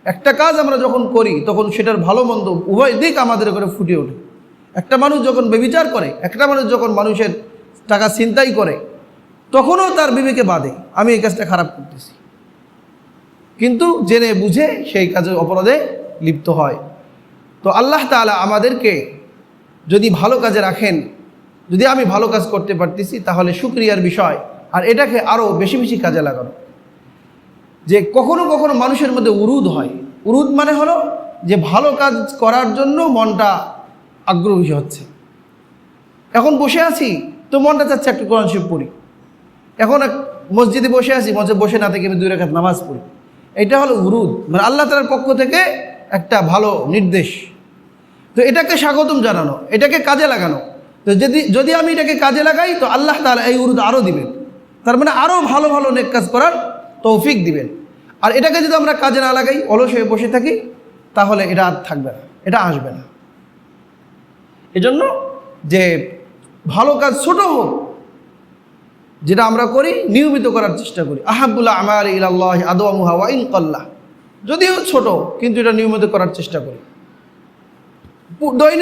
একটা কাজ আমরা যখন করি তখন সেটার ভালো মন্দ উভয় দিক আমাদের করে ফুটে ওঠে। একটা মানুষ যখন ব্যভিচার করে, একটা মানুষ যখন মানুষের টাকা ছিনতাই করে, তখনও তার বিবেকে বাধে আমি এই কাজটা খারাপ করতেছি, কিন্তু জেনে বুঝে সেই কাজের অপরাধে লিপ্ত হয়। তো আল্লাহ তাআলা আমাদেরকে যদি ভালো কাজে রাখেন, যদি আমি ভালো কাজ করতে পারতেছি তাহলে শুকরিয়ার বিষয়, আর এটাকে আরও বেশি বেশি কাজে লাগানো। যে কখনো কখনো মানুষের মধ্যে উরুদ হয়, উরুদ মানে হলো যে ভালো কাজ করার জন্য মনটা আগ্রহী হচ্ছে। এখন বসে আছি তো মনটা চাচ্ছে একটু কোরআন শরীফ পড়ি, এখন মসজিদে বসে আছি, মঞ্চে বসে না থেকে আমি 2 রাকাত নামাজ পড়ি। এটা হলো উরুদ, মানে আল্লাহ তাআলার পক্ষ থেকে একটা ভালো নির্দেশ। তো এটাকে স্বাগতম জানানো, এটাকে কাজে লাগানো। তো যদি আমি এটাকে কাজে লাগাই তো আল্লাহ তাআলা এই উরুদ আরও দিবেন, তার মানে আরও ভালো ভালো নেক কাজ করার তৌফিক দিবেন। আর এটাকে যদি আমরা কাজে না লাগাই, অলস হয়ে বসে থাকি, তাহলে এটা আর থাকবে না, এটা আসবে না। এজন্য যে ভালো কাজ ছোট হোক, যেটা আমরা করি নিয়মিত করার চেষ্টা করি। আহাব্বুল আমালি ইলাল্লাহি আদওয়ামুহা ওয়া ইন কাল্লা, যদিও ছোট কিন্তু এটা নিয়মিত করার চেষ্টা করি। দৈনিক